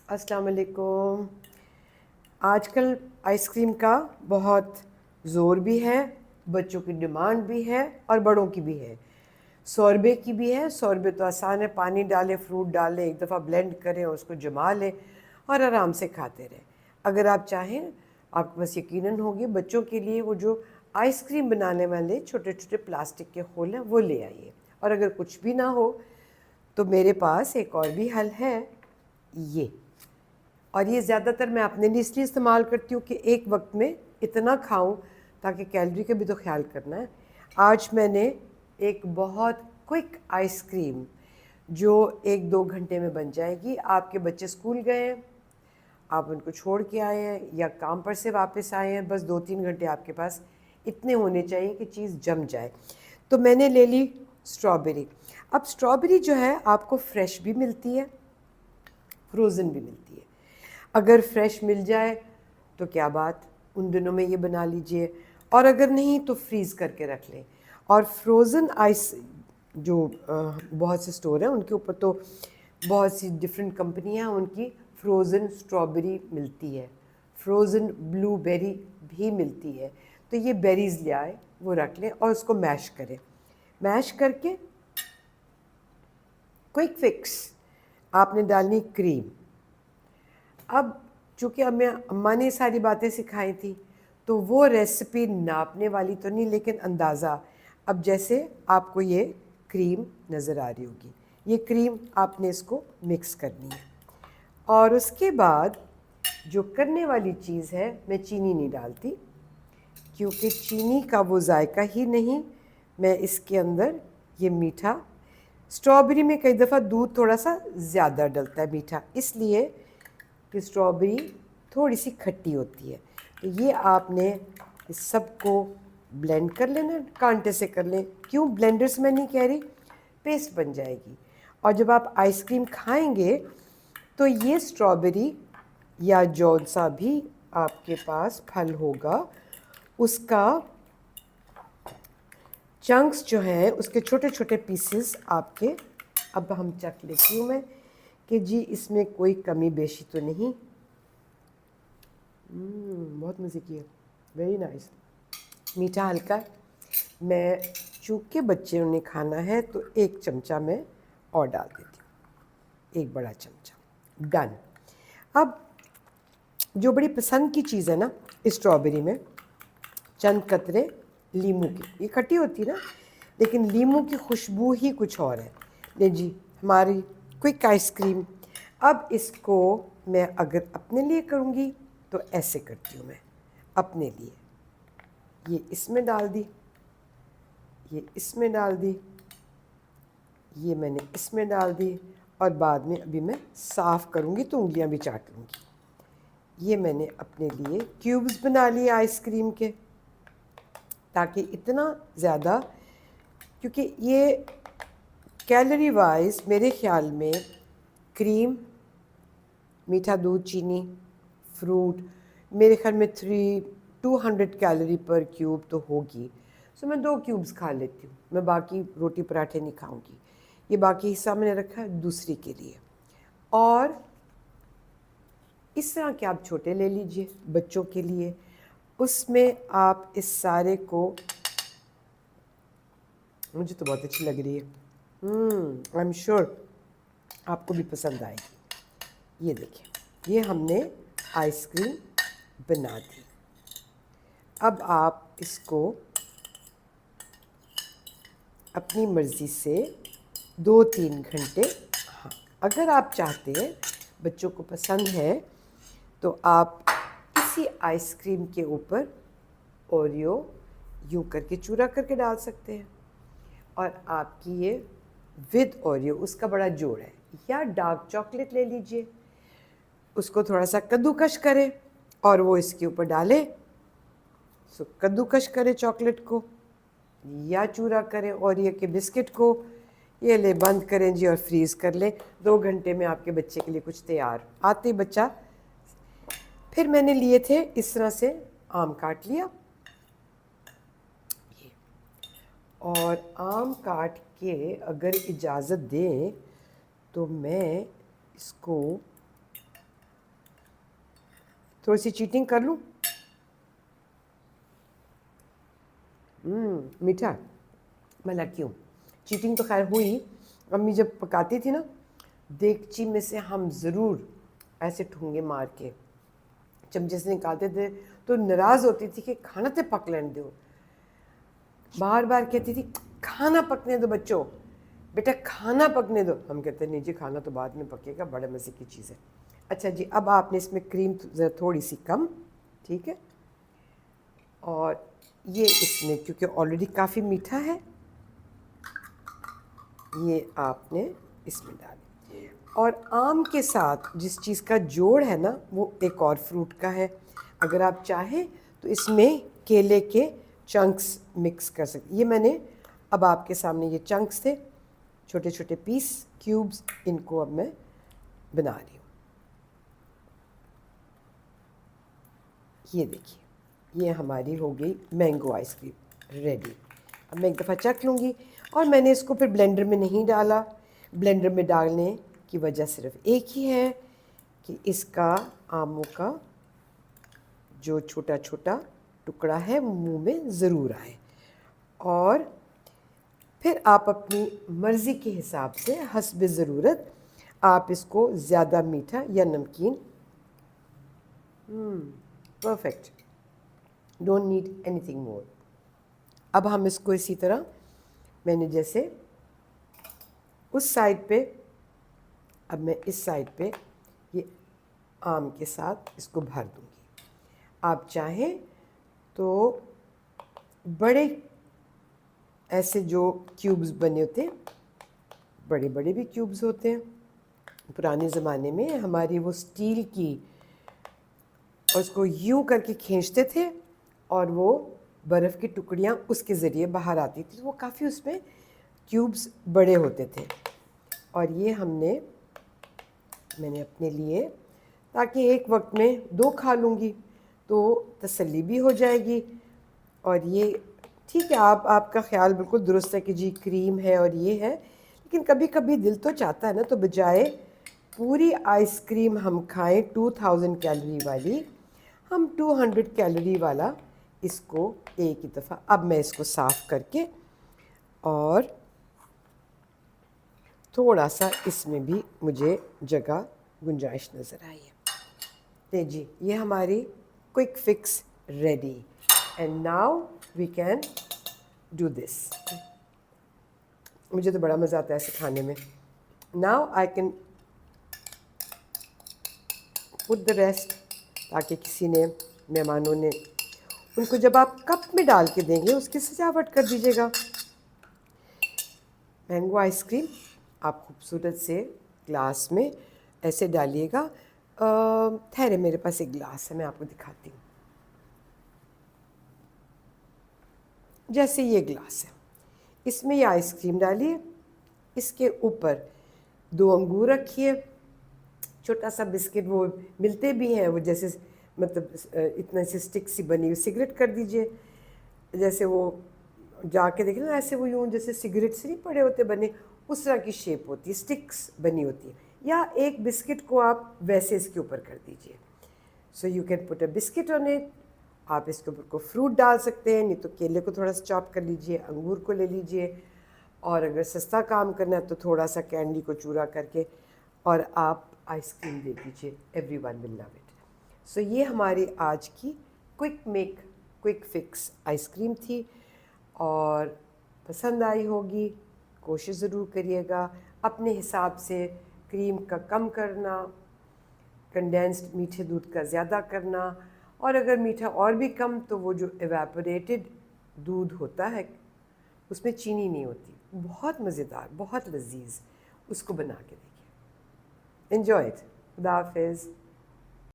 अस्सलाम वालेकुम। आजकल आइसक्रीम का बहुत ज़ोर भी है, बच्चों की डिमांड भी है और बड़ों की भी है। सौरबे की भी है। सौरबे तो आसान है, पानी डालें, फ्रूट डालें, एक दफ़ा ब्लेंड करें, उसको जमा लें और आराम से खाते रहें। अगर आप चाहें, आपके पास यकीनन होगी, बच्चों के लिए वो जो आइसक्रीम बनाने वाले छोटे छोटे प्लास्टिक के होल हैं वो ले आइए। और अगर कुछ भी ना हो तो मेरे पास एक और भी हल है, ये। और ये ज़्यादातर मैं अपने लिए इसलिए इस्तेमाल करती हूँ कि एक वक्त में इतना खाऊं, ताकि कैलोरी का भी तो ख्याल करना है। आज मैंने एक बहुत क्विक आइसक्रीम, जो 1-2 घंटे में बन जाएगी। आपके बच्चे स्कूल गए हैं, आप उनको छोड़ के आए हैं या काम पर से वापस आए हैं, बस 2-3 घंटे आपके पास इतने होने चाहिए कि चीज़ जम जाए। तो मैंने ले ली स्ट्रॉबेरी। अब स्ट्रॉबेरी जो है आपको फ्रेश भी मिलती है, फ्रोज़न भी मिलती है। अगर फ्रेश मिल जाए तो क्या बात, उन दिनों में ये बना लीजिए, और अगर नहीं तो फ्रीज़ करके रख लें। और फ्रोज़न आइस जो बहुत से स्टोर हैं उनके ऊपर तो बहुत सी डिफरेंट कंपनियां उनकी फ्रोज़न स्ट्रॉबेरी मिलती है, फ्रोज़न ब्लूबेरी भी मिलती है। तो ये बेरीज़ ले आए, वो रख लें और उसको मैश करें। मैश करके क्विक फिक्स, आपने डालनी क्रीम। अब चूँकि अम्मा ने सारी बातें सिखाई थी, तो वो रेसिपी नापने वाली तो नहीं, लेकिन अंदाज़ा। अब जैसे आपको ये क्रीम नज़र आ रही होगी, ये क्रीम आपने इसको मिक्स करनी है। और उसके बाद जो करने वाली चीज़ है, मैं चीनी नहीं डालती, क्योंकि चीनी का वो जायका ही नहीं। मैं इसके अंदर ये मीठा, स्ट्रॉबेरी में कई दफ़ा दूध थोड़ा सा ज़्यादा डलता है मीठा, इसलिए कि स्ट्रॉबेरी थोड़ी सी खट्टी होती है। तो ये आपने इस सबको ब्लेंड कर लेना, कांटे से कर लें। क्यों ब्लेंडर से मैं नहीं कह रही, पेस्ट बन जाएगी। और जब आप आइसक्रीम खाएंगे तो ये स्ट्रॉबेरी या जौन सा भी आपके पास फल होगा, उसका चंक्स जो हैं, उसके छोटे छोटे पीसेस आपके। अब हम चख लेती हूँ मैं कि जी इसमें कोई कमी बेशी तो नहीं। बहुत मज़े की है, वेरी नाइस। मीठा हल्का। मैं चूँकि बच्चों ने खाना है तो 1 चमचा मैं और डाल देती हूँ, 1 बड़ा चमचा। डन। अब जो बड़ी पसंद की चीज़ है ना स्ट्रॉबेरी में, चंद कतरे लीमू की। ये खट्टी होती है ना, लेकिन लीमू की खुशबू ही कुछ और है। ले जी हमारी क्विक आइसक्रीम। अब इसको मैं अगर अपने लिए करूँगी तो ऐसे करती हूँ मैं अपने लिए। ये इसमें डाल दी, ये इसमें डाल दी, ये मैंने इसमें डाल दी, और बाद में अभी मैं साफ़ करूँगी तो उंगलियाँ भी चाट लूँगी। ये मैंने अपने लिए क्यूब्स बना लिए आइसक्रीम के, ताकि इतना ज़्यादा, क्योंकि ये कैलोरी वाइज मेरे ख़्याल में क्रीम, मीठा दूध, चीनी, फ्रूट, मेरे ख्याल में 200 कैलोरी पर क्यूब तो होगी। सो मैं 2 क्यूब्स खा लेती हूँ, मैं बाकी रोटी पराठे नहीं खाऊंगी। ये बाकी हिस्सा मैंने रखा है दूसरी के लिए। और इस तरह के आप छोटे ले लीजिए बच्चों के लिए, उसमें आप इस सारे को, मुझे तो बहुत अच्छी लग रही है, आई एम श्योर आपको भी पसंद आएगी। ये देखिए, ये हमने आइसक्रीम बना दी। अब आप इसको अपनी मर्ज़ी से 2-3 घंटे, हाँ, अगर आप चाहते हैं, बच्चों को पसंद है, तो आप इसी आइसक्रीम के ऊपर ओरियो यूँ करके चूरा करके डाल सकते हैं। और आपकी ये विद ओरियो, उसका बड़ा जोड़ है। या डार्क चॉकलेट ले लीजिए, उसको थोड़ा सा कद्दूकश करें और वो इसके ऊपर डालें। सो कद्दूकश करें चॉकलेट को, या चूरा करें ओरियो के बिस्किट को, ये ले बंद करें जी और फ्रीज़ कर लें। 2 घंटे में आपके बच्चे के लिए कुछ तैयार। आते ही बच्चा, फिर मैंने लिए थे इस तरह से, आम काट लिया ये, और आम काट के अगर इजाज़त दें तो मैं इसको थोड़ी सी चीटिंग कर लूँ। मीठा, मैं लकी हूँ। चीटिंग तो खैर हुई, अम्मी जब पकाती थी ना, देगची में से हम ज़रूर ऐसे ठूंगे मार के चमचे से निकालते थे, तो नाराज़ होती थी कि खाना तो पक लेने दो। बार बार कहती थी खाना पकने दो बच्चों, बेटा खाना पकने दो। हम कहते नहीं जी, खाना तो बाद में पकेगा, बड़े मज़े की चीज़ है। अच्छा जी, अब आपने इसमें क्रीम थोड़ी सी कम, ठीक है। और ये इसमें क्योंकि ऑलरेडी काफ़ी मीठा है, ये आपने इसमें डालें। और आम के साथ जिस चीज़ का जोड़ है ना, वो एक और फ्रूट का है। अगर आप चाहें तो इसमें केले के चंक्स मिक्स कर सकते। ये मैंने अब आपके सामने ये चंक्स थे, छोटे छोटे पीस क्यूब्स, इनको अब मैं बना रही हूँ। ये देखिए, ये हमारी हो गई मैंगो आइसक्रीम रेडी। अब मैं एक दफ़ा चख लूँगी। और मैंने इसको फिर ब्लेंडर में नहीं डाला। ब्लेंडर में डालने की वजह सिर्फ एक ही है कि इसका आमों का जो छोटा छोटा टुकड़ा है वो मुंह में ज़रूर आए। और फिर आप अपनी मर्ज़ी के हिसाब से हस्ब ज़रूरत आप इसको ज़्यादा मीठा या नमकीन, perfect, don't need anything more. अब हम इसको इसी तरह, मैंने जैसे उस साइड पे, अब मैं इस साइड पे ये आम के साथ इसको भर दूंगी। आप चाहें तो बड़े ऐसे जो क्यूब्स बने होते हैं, बड़े बड़े भी क्यूब्स होते हैं। पुराने ज़माने में हमारी वो स्टील की, और उसको यूं करके खींचते थे और वो बर्फ़ की टुकड़ियाँ उसके ज़रिए बाहर आती थी, तो वो काफ़ी उसमें क्यूब्स बड़े होते थे। और ये मैंने अपने लिए, ताकि एक वक्त में 2 खा लूँगी तो तसल्ली भी हो जाएगी। और ये ठीक है, आपका ख़्याल बिल्कुल दुरुस्त है कि जी क्रीम है और ये है, लेकिन कभी कभी दिल तो चाहता है ना, तो बजाय पूरी आइसक्रीम हम खाएं 2000 कैलोरी वाली, हम 200 कैलोरी वाला इसको एक ही दफ़ा। अब मैं इसको साफ़ करके, और थोड़ा सा इसमें भी मुझे जगह गुंजाइश नज़र आई है। ले जी, ये हमारी quick fix ready. And now we can do this. मुझे तो बड़ा मज़ा आता है ऐसे खाने में। Now I can put the rest, ताकि किसी ने, मेहमानों ने, उनको जब आप कप में डाल के देंगे उसकी सजावट कर दीजिएगा। मैंगो आइसक्रीम आप खूबसूरत से ग्लास में ऐसे डालिएगा। ठहरे, मेरे पास एक ग्लास है, मैं आपको दिखाती हूँ। जैसे ये ग्लास है, इसमें ये आइसक्रीम डालिए, इसके ऊपर 2 अंगूर रखिए, छोटा सा बिस्किट, वो मिलते भी हैं वो, जैसे मतलब इतना सी स्टिक सी बनी हुई, सिगरेट कर दीजिए। जैसे वो जाके देखें ना, ऐसे वो यूँ जैसे सिगरेट से नहीं पड़े होते बने, उस तरह की शेप होती है, स्टिक्स बनी होती है। या एक बिस्किट को आप वैसे इसके ऊपर कर दीजिए। So you can put a biscuit on it. आप इसके ऊपर को फ्रूट डाल सकते हैं, नहीं तो केले को थोड़ा सा चॉप कर लीजिए, अंगूर को ले लीजिए, और अगर सस्ता काम करना है तो थोड़ा सा कैंडी को चूरा करके, और आप आइसक्रीम दे दीजिए। Everyone will love it. So ये हमारी आज की क्विक फिक्स आइसक्रीम थी, और पसंद आई होगी। कोशिश ज़रूर करिएगा अपने हिसाब से क्रीम का कम करना, कंडेंस्ड मीठे दूध का ज़्यादा करना, और अगर मीठा और भी कम तो वो जो एवेपोरेटेड दूध होता है उसमें चीनी नहीं होती, बहुत मज़ेदार, बहुत लजीज, उसको बना के देखिए। Enjoy it. खुदा हाफिज़।